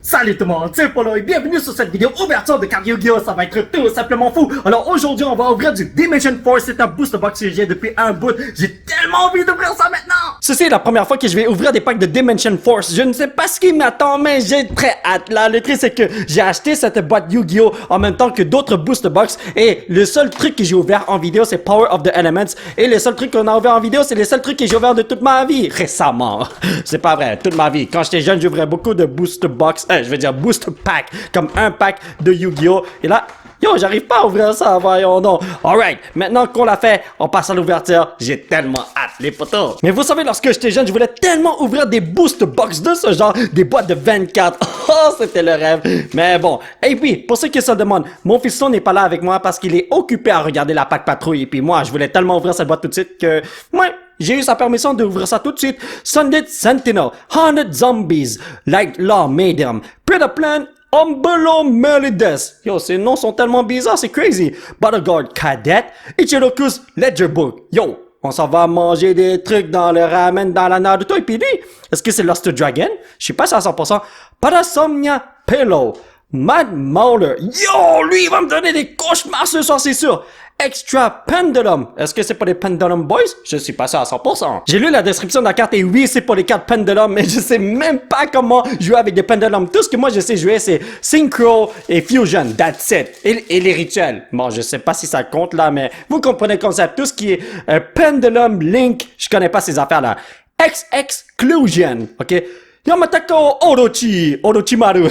Salut tout le monde, c'est Polo et bienvenue sur cette vidéo ouverture de carte Yu-Gi-Oh! Ça va être tout simplement fou. Alors aujourd'hui on va ouvrir du Dimension Force, c'est un booster box que j'ai depuis un bout. J'ai tellement envie d'ouvrir ça maintenant. Ceci est la première fois que je vais ouvrir des packs de Dimension Force. Je ne sais pas ce qui m'attend mais j'ai très hâte là. Le truc c'est que j'ai acheté cette boîte Yu-Gi-Oh! En même temps que d'autres booster box et le seul truc que j'ai ouvert en vidéo c'est Power of the Elements et le seul truc qu'on a ouvert en vidéo c'est les seuls trucs que j'ai ouvert de toute ma vie récemment. C'est pas vrai, toute ma vie. Quand j'étais jeune j'ouvrais beaucoup de booster box. Je veux dire booster pack, comme un pack de Yu-Gi-Oh! Et là, yo, j'arrive pas à ouvrir ça, voyons donc. Alright, maintenant qu'on l'a fait, on passe à l'ouverture. J'ai tellement hâte, les potos. Mais vous savez, lorsque j'étais jeune, je voulais tellement ouvrir des booster box de ce genre, des boîtes de 24. Oh, c'était le rêve. Mais bon, et puis, pour ceux qui se demandent, mon fiston n'est pas là avec moi parce qu'il est occupé à regarder la Pack Patrouille. Et puis moi, je voulais tellement ouvrir cette boîte tout de suite que, ouais, j'ai eu sa permission d'ouvrir ça tout de suite. Sunlit Sentinel, Haunted Zombies, Light Law Medium, Predaplan, Umbello Melides. Yo, ces noms sont tellement bizarres, c'est crazy. Battleguard Cadet, Ichiroku's Ledger Book. Yo, on s'en va manger des trucs dans le ramen dans la Naruto et puis lui, est-ce que c'est Lost Dragon? Je suis pas sûr à 100%. Parasomnia Pillow, Mad Mauler. Yo, lui, il va me donner des cauchemars ce soir, c'est sûr. Extra Pendulum. Est-ce que c'est pour les Pendulum Boys? Je suis pas sûr à 100%. J'ai lu la description de la carte et oui, c'est pour les cartes Pendulum, mais je sais même pas comment jouer avec des Pendulum. Tout ce que moi je sais jouer, c'est Synchro et Fusion. That's it. Et les rituels. Bon, je sais pas si ça compte là, mais vous comprenez le concept. Tout ce qui est Pendulum, Link, je connais pas ces affaires-là. Exclusion. OK? Yamatako Orochimaru.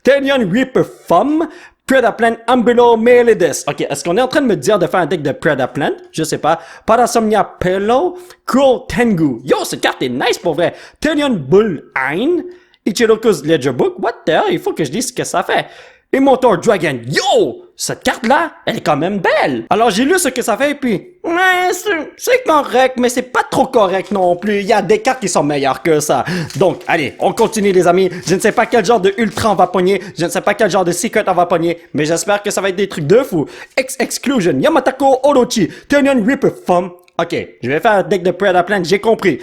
Tenyon Reaper Fum. Predaplan Umbello Melides. Ok, est-ce qu'on est en train de me dire de faire un deck de Predaplan? Je sais pas. Parasomnia Pillow, Cruel Tengu. Yo, cette carte est nice pour vrai. Telion Bull Ein, Ichiroku's Ledger Book. What the hell? Il faut que je dise ce que ça fait. Immortal Dragon. Yo! Cette carte-là, elle est quand même belle. Alors, j'ai lu ce que ça fait et puis... Ouais, c'est correct, mais c'est pas trop correct non plus. Il y a des cartes qui sont meilleures que ça. Donc, allez, on continue les amis. Je ne sais pas quel genre de ultra on va pogner. Je ne sais pas quel genre de secret on va pogner. Mais j'espère que ça va être des trucs de fou. Exclusion, Yamatako Orochi, Tenyon Reaper Fum. Ok, je vais faire un deck de Predaplan, j'ai compris.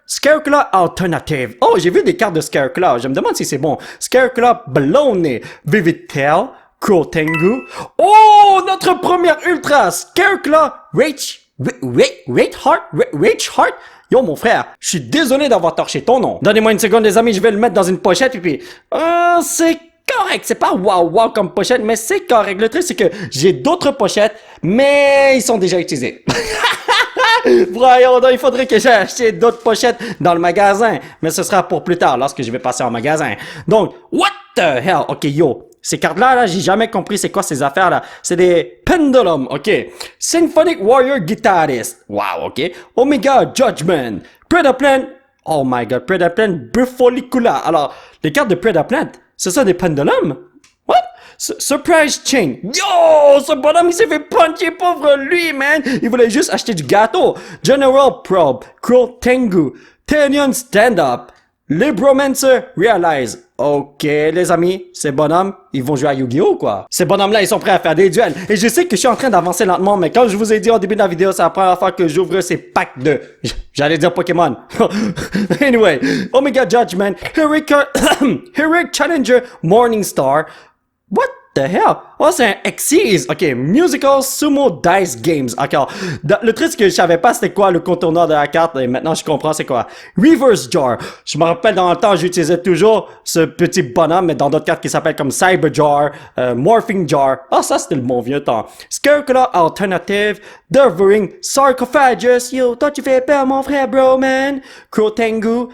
Scareclaw Alternative. Oh, j'ai vu des cartes de Scareclaw. Je me demande si c'est bon. Scareclaw Baloney. Vivid Tail. Cruel Tengu. Oh, notre première ultra. Scareclaw Rage Heart. Yo, mon frère, je suis désolé d'avoir torché ton nom. Donnez-moi une seconde, les amis, je vais le mettre dans une pochette et puis... c'est correct. C'est pas wow comme pochette, mais c'est correct. Le truc, c'est que j'ai d'autres pochettes, mais ils sont déjà utilisés. Voyons donc, il faudrait que j'aille acheter d'autres pochettes dans le magasin. Mais ce sera pour plus tard, lorsque je vais passer en magasin. Donc, what the hell? Ok, yo. Ces cartes-là, là, j'ai jamais compris c'est quoi ces affaires-là. C'est des Pendulum, ok. Symphonic Warrior Guitarist. Wow, ok. Omega Judgment. Predaplan. Oh my god, Predaplan Bufolicula. Alors, les cartes de Predaplan, c'est ça des Pendulum? What? Surprise Chain. Yo, ce bonhomme, il s'est fait puncher, pauvre lui, man. Il voulait juste acheter du gâteau. General Probe. Cruel Tengu. Tenyon Stand Up. Libromancer Realize. Ok, les amis, ces bonhommes, ils vont jouer à Yu-Gi-Oh! Quoi. Ces bonhommes-là, ils sont prêts à faire des duels. Et je sais que je suis en train d'avancer lentement, mais comme je vous ai dit au début de la vidéo, c'est la première fois que j'ouvre ces packs de... J'allais dire Pokémon. Anyway, Omega Judgment, Heroic Challenger, Morningstar. What the hell? Oh, c'est un Xyz. Ok, Musical Sumo Dice Games. Ok, le truc que je savais pas c'était quoi le contourneur de la carte et maintenant je comprends c'est quoi. Reverse Jar. Je me rappelle dans le temps j'utilisais toujours ce petit bonhomme mais dans d'autres cartes qui s'appellent comme Cyber Jar, Morphing Jar. Ah, ça c'était le bon vieux temps. Scareclaw Alternative, Devouring Sarcophagus. Yo, toi tu fais peur mon frère bro man. Cruel Tengu.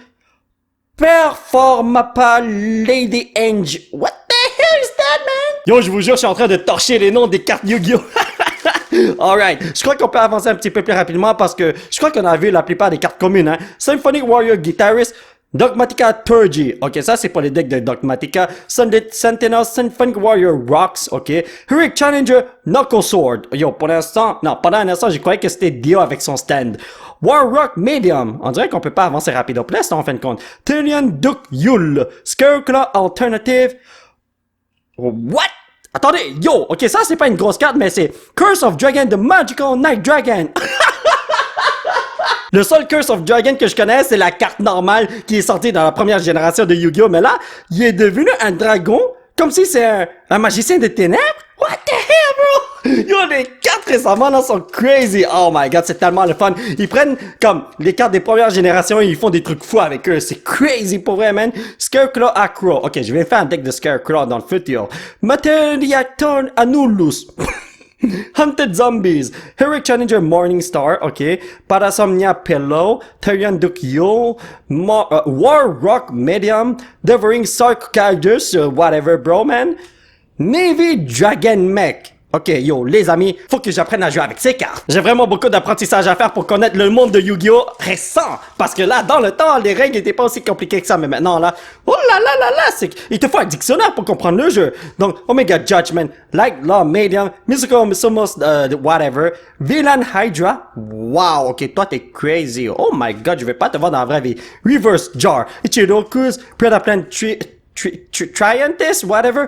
Performapa Lady Ange. What the hell is that, man? Yo, je vous jure, je suis en train de torcher les noms des cartes Yu-Gi-Oh! Alright, je crois qu'on peut avancer un petit peu plus rapidement parce que je crois qu'on a vu la plupart des cartes communes, hein. Symphonic Warrior Guitarist, Dogmatica Turgy. Ok, ça c'est pour les decks de Dogmatica. Sunlit Sentinel, Symphonic Warrior Rocks. Ok. Heroic Challenger, Knuckle Sword. Yo, pour l'instant, non, pendant un instant, je croyais que c'était Dio avec son stand. War Rock Medium. On dirait qu'on peut pas avancer rapido plus, en fin de compte. Telion Duke Yul. Scareclaw Alternative. What? Attendez, yo, ok, ça c'est pas une grosse carte, mais c'est Curse of Dragon, the Magical Night Dragon. Le seul Curse of Dragon que je connais, c'est la carte normale qui est sortie dans la première génération de Yu-Gi-Oh! Mais là, il est devenu un dragon, comme si c'est un magicien de ténèbres. What the hell, bro? Yo, les cartes récemment, là, sont crazy. Oh my god, c'est tellement le fun. Ils prennent, comme, les cartes des premières générations et ils font des trucs fous avec eux. C'est crazy pour vrai, man. Scarecrow Acro. Ok, je vais faire un deck de Scarecrow dans le futur. Materiaton Anulus. Hunted Zombies, Heroic Challenger Morningstar, ok, Parasomnia Pillow, Tyrion Dukyo, War Rock Medium, Devouring Sarcodus, whatever bro man, Navy Dragon Mech. Ok, yo, les amis, faut que j'apprenne à jouer avec ces cartes. J'ai vraiment beaucoup d'apprentissage à faire pour connaître le monde de Yu-Gi-Oh! Récent. Parce que là, dans le temps, les règles étaient pas aussi compliquées que ça, mais maintenant, là, oh là là là là, il te faut un dictionnaire pour comprendre le jeu. Donc, Omega Judgment, Light Law Medium, Musical Somos, whatever, Villain Hydra, wow, ok, toi t'es crazy. Oh my god, je vais pas te voir dans la vraie vie. Reverse Jar, Ichiroku's, Predaplan Triantis, whatever,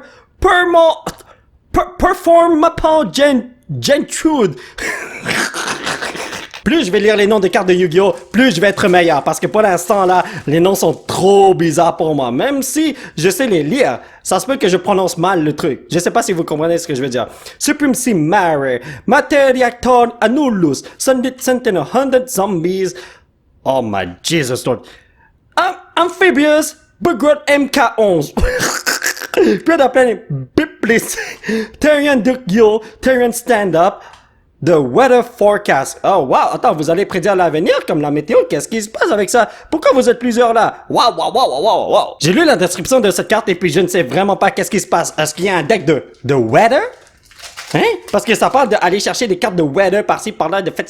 Performapal Gentrude. Plus je vais lire les noms des cartes de Yu-Gi-Oh, plus je vais être meilleur. Parce que pour l'instant, là, les noms sont trop bizarres pour moi. Même si je sais les lire, ça se peut que je prononce mal le truc. Je sais pas si vous comprenez ce que je veux dire. Supremacy Mare, Materiacton Anulus, Sunlit Sentinel, 100 Zombies. Oh my Jesus Lord. Amphibious, Bugrot MK11. Predaplan Biplis, Tyrion Dukyo, Tyrion Stand Up, The Weather Forecast. Oh wow, attends, vous allez prédire l'avenir comme la météo? Qu'est-ce qui se passe avec ça? Pourquoi vous êtes plusieurs là? Wow, wow, wow, wow, wow, wow. J'ai lu la description de cette carte et puis je ne sais vraiment pas qu'est-ce qui se passe. Est-ce qu'il y a un deck de Weather? Hein? Parce que ça parle d'aller chercher des cartes de Weather par-ci, par-là, de fait...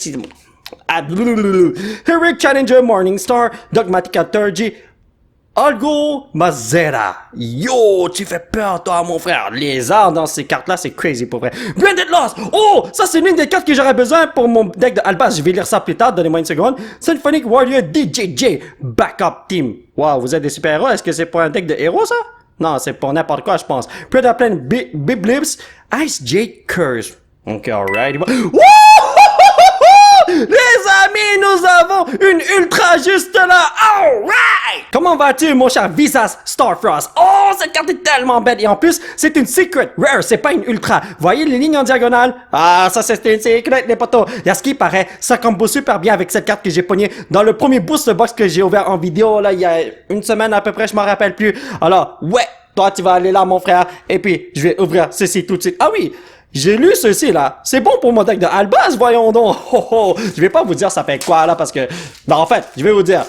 Heroic Challenger Morningstar, Dogmatica Turgy, Algo Mazera. Yo, tu fais peur, toi, mon frère. Les arts dans ces cartes-là, c'est crazy pour vrai. Branded Lost. Oh, ça, c'est l'une des cartes que j'aurais besoin pour mon deck de Albaz. Je vais lire ça plus tard. Donnez-moi une seconde. Symphonic Warrior DJJ. Backup Team. Wow, vous êtes des super-héros. Est-ce que c'est pour un deck de héros, ça? Non, c'est pour n'importe quoi, je pense. Predaplan Biblips. Ice Jade Curse. Ok, alright. Wouh! Les amis, nous avons une ultra juste là. Alright! Comment vas-tu, mon cher Visas Starfrost? Oh, cette carte est tellement belle. Et en plus, c'est une secret rare, c'est pas une ultra. Voyez les lignes en diagonale? Ah, ça c'est une secret, les potos. Y'a ce qui paraît, ça combo super bien avec cette carte que j'ai pognée dans le premier boost box que j'ai ouvert en vidéo, là, il y a une semaine à peu près, je m'en rappelle plus. Alors, ouais, toi, tu vas aller là, mon frère. Et puis, je vais ouvrir ceci tout de suite. Ah oui! J'ai lu ceci, là. C'est bon pour mon deck de Albaz, voyons donc. Oh, oh. Je vais pas vous dire ça fait quoi, là, parce que... Ben, en fait, je vais vous dire.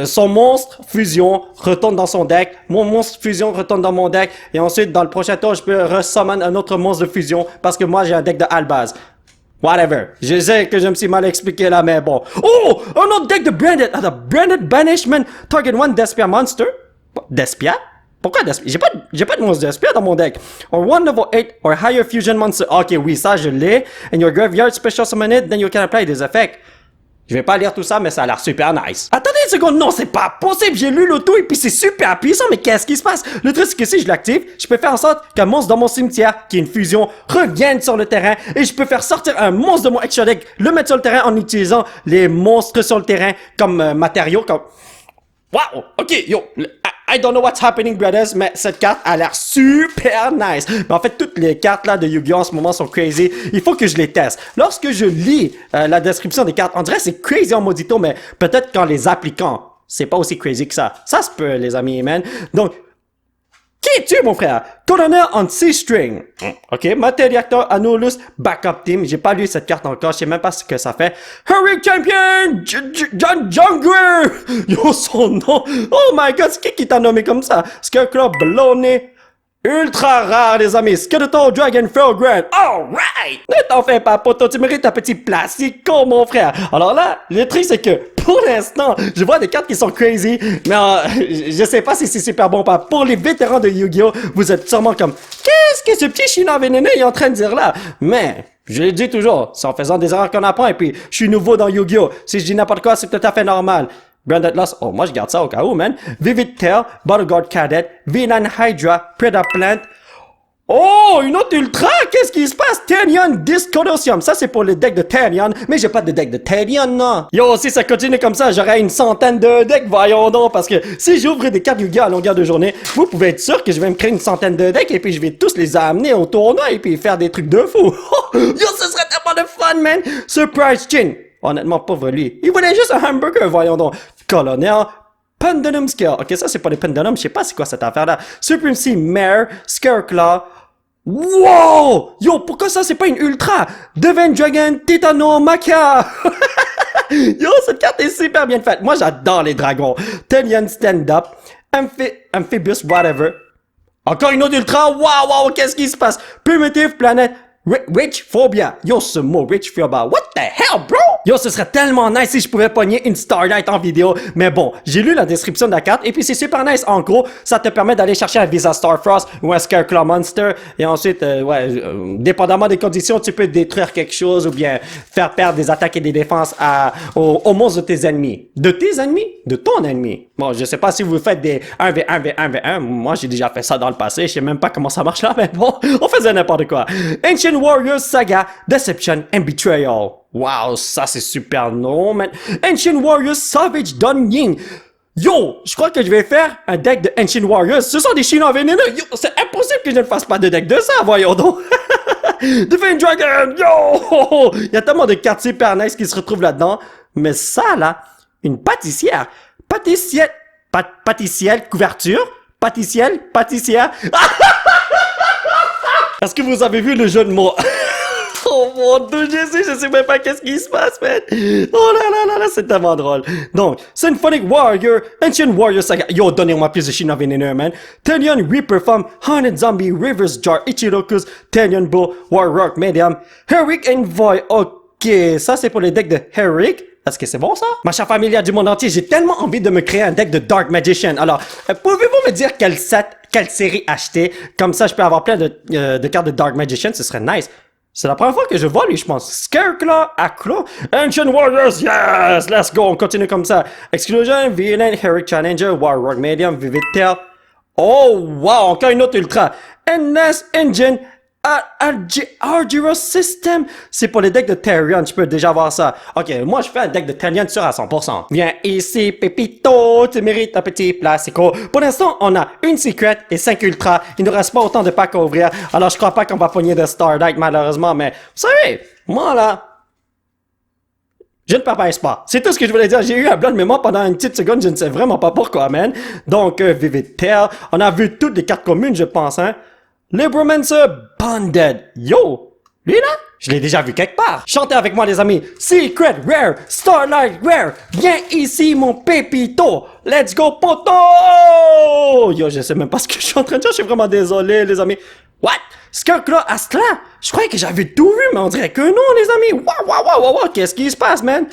Son monstre fusion retourne dans son deck. Mon monstre fusion retourne dans mon deck. Et ensuite, dans le prochain tour, je peux resummon un autre monstre de fusion. Parce que moi, j'ai un deck de Albaz. Whatever. Je sais que je me suis mal expliqué, là, mais bon. Oh! Un autre deck de Branded. Ah, the Branded Banishment. Target 1 Despia Monster. Despia? Pourquoi Despia? J'ai pas de monstre Despia dans mon deck. Or 1 level 8 or higher fusion monster. Ok, oui, ça je l'ai. And your graveyard special summon it, then you can apply des effects. Je vais pas lire tout ça, mais ça a l'air super nice. Attendez une seconde, non, c'est pas possible. J'ai lu le tout et puis c'est super puissant, mais qu'est-ce qui se passe? Le truc, c'est que si je l'active, je peux faire en sorte qu'un monstre dans mon cimetière, qui est une fusion, revienne sur le terrain et je peux faire sortir un monstre de mon extra deck, le mettre sur le terrain en utilisant les monstres sur le terrain comme matériaux, comme... Wow! Ok, yo, I don't know what's happening, brothers, mais cette carte a l'air super nice. Mais en fait, toutes les cartes là de Yu-Gi-Oh! En ce moment sont crazy. Il faut que je les teste. Lorsque je lis la description des cartes, on dirait que c'est crazy en maudito, mais peut-être qu'en les appliquant, c'est pas aussi crazy que ça. Ça se peut, les amis, man. Donc, qui es-tu, mon frère? Colonel on C-String. Ok, Materiactor Anulus Backup Team. J'ai pas lu cette carte encore, je sais même pas ce que ça fait. Hurry Champion John Jungler. Yo, son nom. Oh my god, c'est qui t'a nommé comme ça? Scarecrow Bloney. Ultra rare, les amis. Skeletal Dragon Frogrant. Alright! Ne t'en fais pas, poto. Tu mérites un petit placico, mon frère. Alors là, le truc, c'est que, pour l'instant, je vois des cartes qui sont crazy, mais je sais pas si c'est super bon ou pas. Pour les vétérans de Yu-Gi-Oh!, vous êtes sûrement comme, qu'est-ce que ce petit chinois vénéné est en train de dire là? Mais, je le dis toujours, c'est en faisant des erreurs qu'on apprend, et puis, je suis nouveau dans Yu-Gi-Oh! Si je dis n'importe quoi, c'est tout à fait normal. Branded Lost, oh, moi je garde ça au cas où, man. Vivid Tail, Bodyguard Cadet, V9 Hydra, Predaplant. Oh, une autre ultra? Qu'est-ce qui se passe? Therion Discodosium. Ça, c'est pour le deck de Therion, mais j'ai pas de deck de Therion, non. Yo, si ça continue comme ça, j'aurai une centaine de decks, voyons donc, parce que si j'ouvre des cartes Yu-Gi-Oh à longueur de journée, vous pouvez être sûr que je vais me créer une centaine de decks et puis je vais tous les amener au tournoi et puis faire des trucs de fou. Yo, ce serait tellement de fun, man. Surprise Chin. Honnêtement, pauvre lui. Il voulait juste un hamburger, voyons donc. Colonel Pendulum Scale. Ok, ça, c'est pas des pendulums. Je sais pas c'est quoi cette affaire-là. Supremacy Mare, Scareclaw. Wow! Yo, pourquoi ça, c'est pas une ultra? Devin Dragon Titano Maka! Yo, cette carte est super bien faite. Moi, j'adore les dragons. Therion Stand-Up. Amphibious Whatever. Encore une autre ultra. Wow, qu'est-ce qui se passe? Primitive Planet. Rich Phobia. Yo, ce mot, Rich Phobia. What the hell, bro? Yo, ce serait tellement nice si je pouvais pogner une Starlight en vidéo. Mais bon, j'ai lu la description de la carte et puis c'est super nice. En gros, ça te permet d'aller chercher un Visa Starfrost ou un Scareclaw Monster. Et ensuite, dépendamment des conditions, tu peux détruire quelque chose ou bien faire perdre des attaques et des défenses aux monstres de tes ennemis. De tes ennemis? De ton ennemi. Bon, je sais pas si vous faites des 1v1, v1, v1. Moi, j'ai déjà fait ça dans le passé. Je sais même pas comment ça marche là, mais bon, on faisait n'importe quoi. Ancient Warriors Saga, Deception and Betrayal. Wow, ça c'est super non, man. Ancient Warriors Savage Dun Ying. Yo, je crois que je vais faire un deck de Ancient Warriors. Ce sont des Chinois vénéneux. Yo, c'est impossible que je ne fasse pas de deck de ça, voyons donc. Divine Dragon, yo. Il y a tellement de cartes super nice qui se retrouvent là-dedans. Mais ça, là, une pâtissière. Pâtissière, couverture. Pâtissière. Est-ce que vous avez vu le jeu de mots? Oh mon Dieu, je sais même pas qu'est-ce qui se passe, man. Oh là, c'est tellement drôle. Donc, Symphonic Warrior, Ancient Warrior Saga. Yo, donnez-moi plus de Chinois vénéneux, man. Therion Reaper Farm, Haunted Zombie, Reverse Jar, Ichiroku's, Therion Bull, War Rock Medium, Herrick Envoy. Ok, ça c'est pour les decks de Herrick. Est-ce que c'est bon ça? Ma chère familiale du monde entier, j'ai tellement envie de me créer un deck de Dark Magician. Alors, pouvez-vous me dire quelle série acheter? Comme ça, je peux avoir plein de cartes de Dark Magician, ce serait nice. C'est la première fois que je vois lui, je pense. Scareclaw, Accro, Ancient Warriors, yes! Let's go, on continue comme ça. Exclusion, Violent, Herrick Challenger, War Rock Medium, Vivid Tail. Oh, wow, encore une autre ultra. NS Engine, Argyros System. C'est pour les decks de Therion, tu peux déjà voir ça. Ok, moi je fais un deck de Therion sûr à 100%. Viens ici, Pépito, tu mérites un petit placico. Pour l'instant, on a une Secret et 5 Ultra. Il ne nous reste pas autant de packs à ouvrir. Alors je crois pas qu'on va pogner de Starlight malheureusement, mais vous savez, moi là, je ne perds pas espoir. C'est tout ce que je voulais dire. J'ai eu un blanc de mémoire pendant une petite seconde, je ne sais vraiment pas pourquoi, man. Donc, Vivid Tail, on a vu toutes les cartes communes, je pense, hein. Libromancer Bonded. Yo! Lui là? Je l'ai déjà vu quelque part. Chantez avec moi les amis. Secret Rare, Starlight Rare. Viens ici mon pépito. Let's go poto! Yo, je sais même pas ce que je suis en train de dire. Je suis vraiment désolé les amis. What? Scareclaw Astla? Je croyais que j'avais tout vu, mais on dirait que non les amis. Wow. Qu'est-ce qui se passe, man?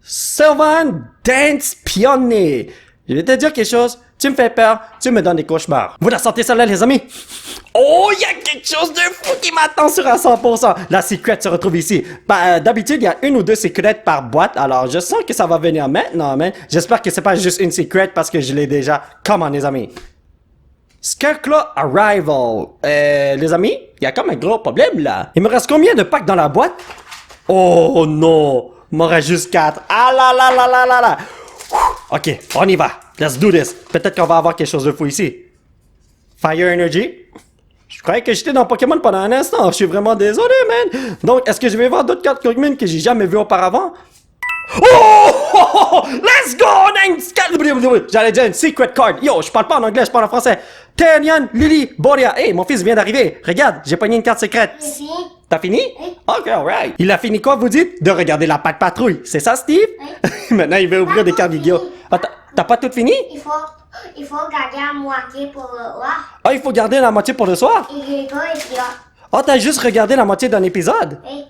Sylvan Dance Pionnier. Je vais te dire quelque chose. Tu me fais peur, tu me donnes des cauchemars. Vous la sentez ça là, les amis? Oh, il y a quelque chose de fou qui m'attend sur à 100%. La secret se retrouve ici. D'habitude, il y a une ou deux secrets par boîte. Alors, je sens que ça va venir maintenant, man. J'espère que c'est pas juste une secret parce que je l'ai déjà. Come on, les amis. Scareclaw Arrival. Les amis, il y a comme un gros problème là. Il me reste combien de packs dans la boîte? Oh non, il m'en reste juste 4. Ah là. Ok, on y va. Let's do this. Peut-être qu'on va avoir quelque chose de fou ici. Fire Energy. Je croyais que j'étais dans Pokémon pendant un instant. Je suis vraiment désolé, man. Donc, est-ce que je vais voir d'autres cartes communes que j'ai jamais vues auparavant? Oh! Let's go! J'allais dire une secret card. Yo, je parle pas en anglais, je parle en français. Therion, Lily, Boria. Hey, mon fils vient d'arriver. Regarde, j'ai pogné une carte secrète. T'as fini? Oui. Ok, alright. Il a fini quoi, vous dites? De regarder la patte patrouille. C'est ça, Steve? Oui. Maintenant, il veut ouvrir des cartes Yu-Gi-Oh! Ah, t'as pas tout fini? Il faut garder la moitié pour voir. Ah, il faut garder la moitié pour le soir? Et toi, et puis là. Oh, t'as juste regardé la moitié d'un épisode? Oui.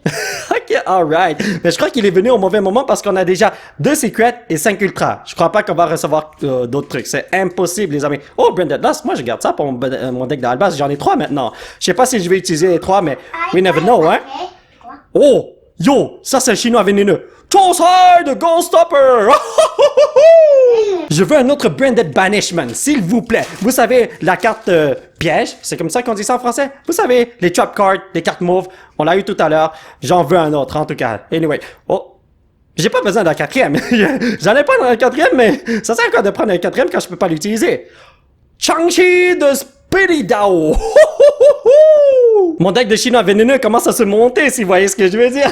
Ok, alright. Mais je crois qu'il est venu au mauvais moment parce qu'on a déjà 2 secrets et 5 ultras. Je crois pas qu'on va recevoir d'autres trucs. C'est impossible, les amis. Oh, Branded Lost, moi je garde ça pour mon deck d'Albaz. J'en ai 3 maintenant. Je sais pas si je vais utiliser les 3, mais we never know, hein? Quoi? Oh! Yo, ça c'est le chinois vénéneux. Toss de Ghost Stopper! Je veux un autre branded banishment, s'il vous plaît. Vous savez, la carte piège, c'est comme ça qu'on dit ça en français? Vous savez, les trap cards, les cartes mauves, on l'a eu tout à l'heure. J'en veux un autre, en tout cas. Anyway. Oh. J'ai pas besoin d'un quatrième. J'en ai pas un quatrième, mais ça sert à quoi de prendre un quatrième quand je peux pas l'utiliser? Chang-Chi de Speedy Dao! Mon deck de chinois vénéneux commence à se monter, si vous voyez ce que je veux dire.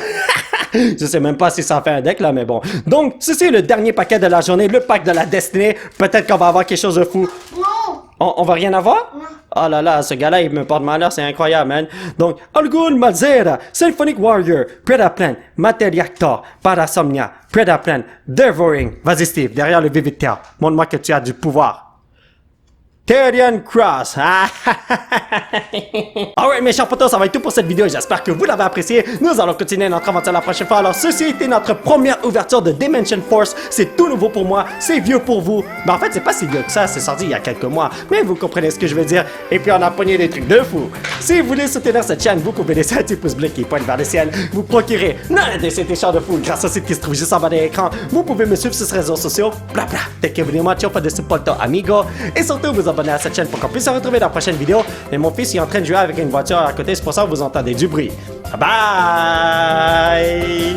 Je sais même pas si ça fait un deck là, mais bon. Donc, ceci est le dernier paquet de la journée, le pack de la destinée. Peut-être qu'on va avoir quelque chose de fou. Non. On va rien avoir? Non. Oh là là, ce gars-là, il me porte malheur, c'est incroyable, man. Donc, Algul Malzera, Symphonic Warrior, Predaplan, Materiactor, Parasomnia, Predaplan, Devouring. Vas-y, Steve, derrière le Vivitea, montre-moi que tu as du pouvoir. Therian Cross. Alright, mes chers potos, ça va être tout pour cette vidéo. J'espère que vous l'avez apprécié. Nous allons continuer notre aventure la prochaine fois. Alors, ceci était notre première ouverture de Dimension Force. C'est tout nouveau pour moi. C'est vieux pour vous. Mais en fait, c'est pas si vieux que ça. C'est sorti il y a quelques mois. Mais vous comprenez ce que je veux dire. Et puis, on a pogné des trucs de fou. Si vous voulez soutenir cette chaîne, vous pouvez laisser un petit pouce bleu qui pointe vers le ciel. Vous procurez l'un de ces t-shirts de fou grâce au site qui se trouve juste en bas de l'écran. Vous pouvez me suivre sur les réseaux sociaux. Bla bla. Dès que vous voulez, moi, ciao, pas de supporto amigo. Et surtout, vous abonner à cette chaîne pour qu'on puisse se retrouver dans la prochaine vidéo. Et mon fils il est en train de jouer avec une voiture à côté, c'est pour ça que vous entendez du bruit. Bye bye!